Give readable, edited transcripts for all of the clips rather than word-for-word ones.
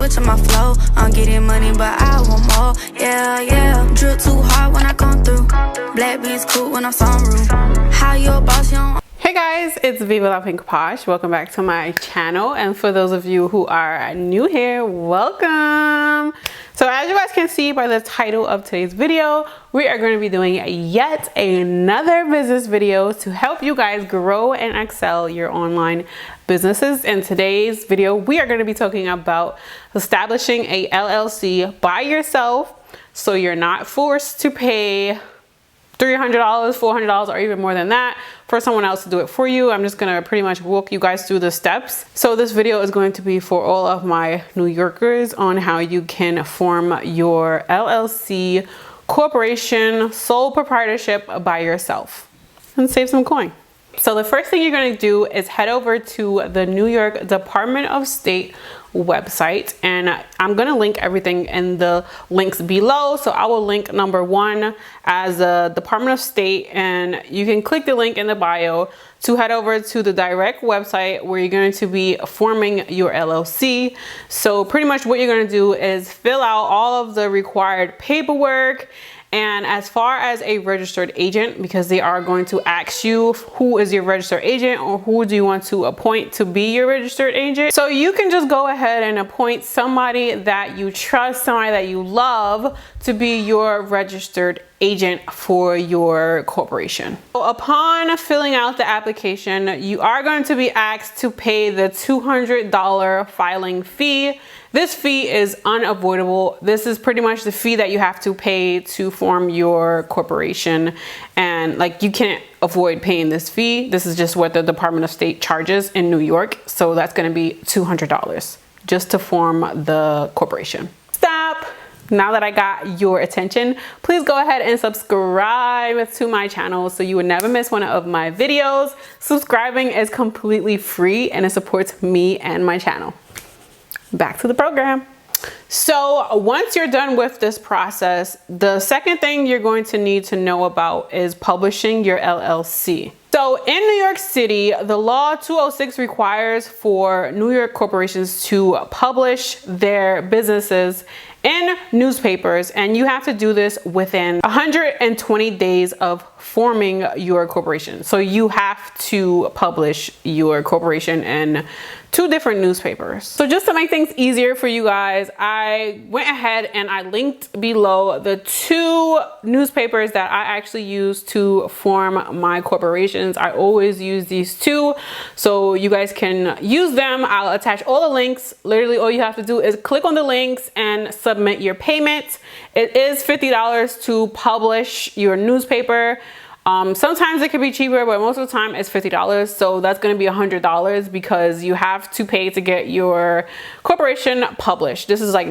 switching my flow. I'm getting money, but I want more. Yeah, yeah. Drip too hard when I come through. Black beans cool when I'm sunroof. How you a boss, you don't. Hey guys, it's Viva La Pink Posh. Welcome back to my channel, and for those of you who are new here, welcome. So as you guys can see by the title of today's video, we are going to be doing yet another business video to help you guys grow and excel your online businesses. In today's video, we are going to be talking about establishing a LLC by yourself so you're not forced to pay $300, $400, or even more than that for someone else to do it for you. I'm just gonna pretty much walk you guys through the steps. So this video is going to be for all of my New Yorkers on how you can form your LLC, corporation, sole proprietorship by yourself and save some coin. So the first thing you're going to do is head over to the New York Department of State website, and I'm going to link everything in the links below. So I will link number 1 as the Department of State, and you can click the link in the bio to head over to the direct website where you're going to be forming your LLC. So pretty much what you're going to do is fill out all of the required paperwork. And as far as a registered agent, because they are going to ask you who is your registered agent or who do you want to appoint to be your registered agent. So you can just go ahead and appoint somebody that you trust, somebody that you love to be your registered agent for your corporation. So upon filling out the application, you are going to be asked to pay the $200 filing fee. This fee is unavoidable. This is pretty much the fee that you have to pay to form your corporation. And like, you can't avoid paying this fee. This is just what the Department of State charges in New York. So that's gonna be $200 just to form the corporation. Stop. Now that I got your attention, please go ahead and subscribe to my channel so you would never miss one of my videos. Subscribing is completely free and it supports me and my channel. Back to the program. So once you're done with this process, the second thing you're going to need to know about is publishing your LLC. So in New York City, the law 206 requires for New York corporations to publish their businesses in newspapers, and you have to do this within 120 days of forming your corporation. So you have to publish your corporation in 2 different newspapers. So just to make things easier for you guys, I went ahead and I linked below the 2 newspapers that I actually use to form my corporations. I always use these 2, so you guys can use them. I'll attach all the links. Literally all you have to do is click on the links and submit your payment. It is $50 to publish your newspaper. Sometimes it could be cheaper, but most of the time it's $50. So that's going to be $100 because you have to pay to get your corporation published. This is like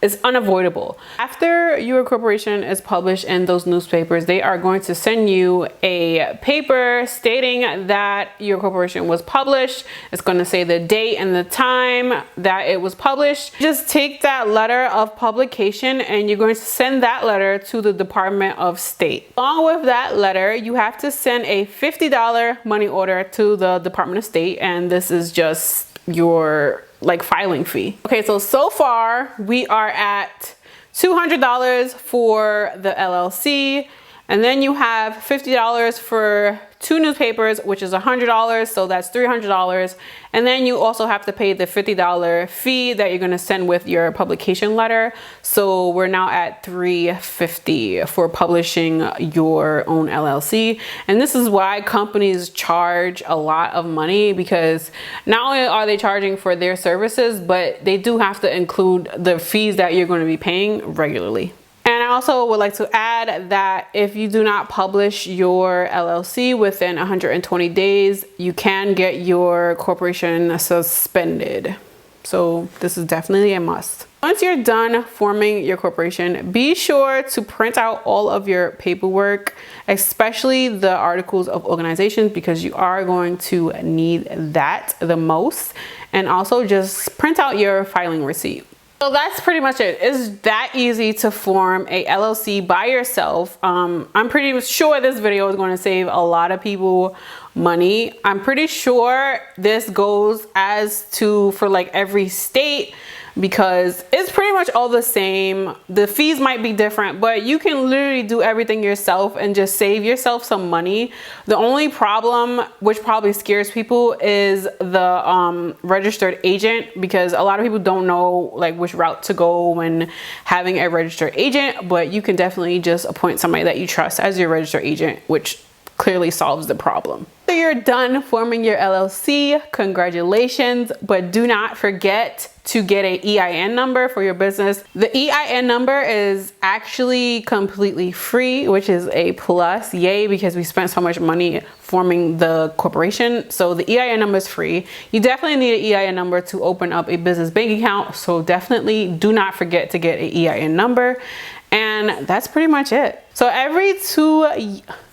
it's unavoidable. After your corporation is published in those newspapers, they are going to send you a paper stating that your corporation was published. It's going to say the date and the time that it was published. Just take that letter of publication and you're going to send that letter to the Department of State. Along with that letter, you have to send a $50 money order to the Department of State, and this is just your like filing fee. Okay, so far we are at $200 for the LLC, and then you have $50 for 2 newspapers, which is $100, so that's $300. And then you also have to pay the $50 fee that you're gonna send with your publication letter. So we're now at $350 for publishing your own LLC. And this is why companies charge a lot of money, because not only are they charging for their services, but they do have to include the fees that you're gonna be paying regularly. And I also would like to add that if you do not publish your LLC within 120 days, you can get your corporation suspended. So this is definitely a must. Once you're done forming your corporation, be sure to print out all of your paperwork, especially the articles of organization, because you are going to need that the most. And also just print out your filing receipt. So that's pretty much it. It's that easy to form a LLC by yourself. I'm pretty sure this video is going to save a lot of people money. I'm pretty sure this goes as to for like every state. because it's pretty much all the same. The fees might be different, but you can literally do everything yourself and just save yourself some money. The only problem, which probably scares people, is the registered agent, because a lot of people don't know like which route to go when having a registered agent, but you can definitely just appoint somebody that you trust as your registered agent, which clearly solves the problem. So you're done forming your LLC. Congratulations, but do not forget to get a EIN number for your business. The EIN number is actually completely free, which is a plus. Yay, because we spent so much money forming the corporation. So the EIN number is free. You definitely need an EIN number to open up a business bank account. So definitely do not forget to get an EIN number. And that's pretty much it.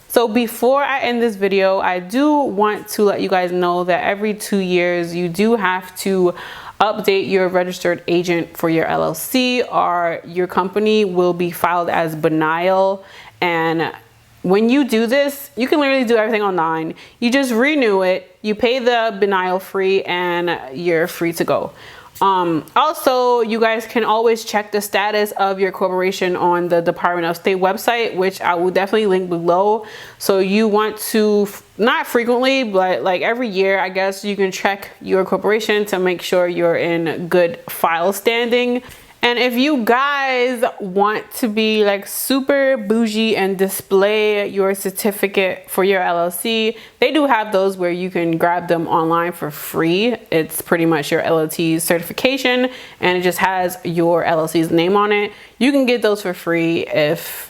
So before I end this video, I do want to let you guys know that every 2 years you do have to update your registered agent for your LLC, or your company will be filed as Benile. And when you do this, you can literally do everything online. You just renew it, you pay the Benile fee, and you're free to go. Also, you guys can always check the status of your corporation on the Department of State website, which I will definitely link below. So you want to, not frequently, but like every year, I guess, you can check your corporation to make sure you're in good file standing. And if you guys want to be like super bougie and display your certificate for your LLC, they do have those where you can grab them online for free. It's pretty much your LLC certification, and it just has your LLC's name on it. You can get those for free if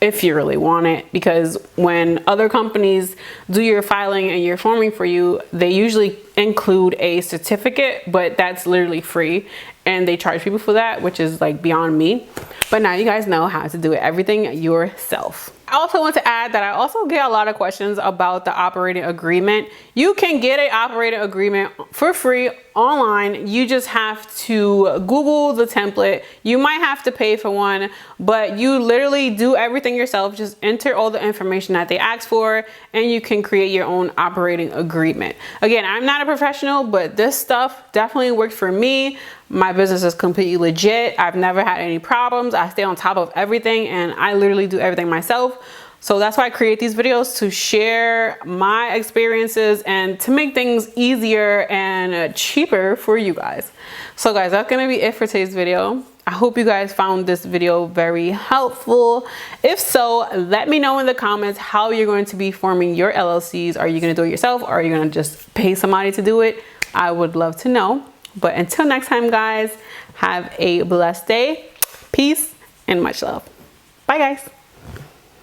you really want it, because when other companies do your filing and your forming for you, they usually include a certificate, but that's literally free, and they charge people for that, which is like beyond me. But now you guys know how to do everything yourself. I also want to add that I also get a lot of questions about the operating agreement. You can get an operating agreement for free online. You just have to Google the template. You might have to pay for one, but you literally do everything yourself. Just enter all the information that they ask for, and you can create your own operating agreement. Again, I'm not a professional, but this stuff definitely worked for me. My business is completely legit. I've never had any problems. I stay on top of everything, and I literally do everything myself. So that's why I create these videos, to share my experiences and to make things easier and cheaper for you guys. So guys, that's gonna be it for today's video. I hope you guys found this video very helpful. If so, let me know in the comments how you're going to be forming your LLCs. Are you gonna do it yourself, or are you gonna just pay somebody to do it? I would love to know. But until next time, guys, have a blessed day. Peace and much love. Bye, guys.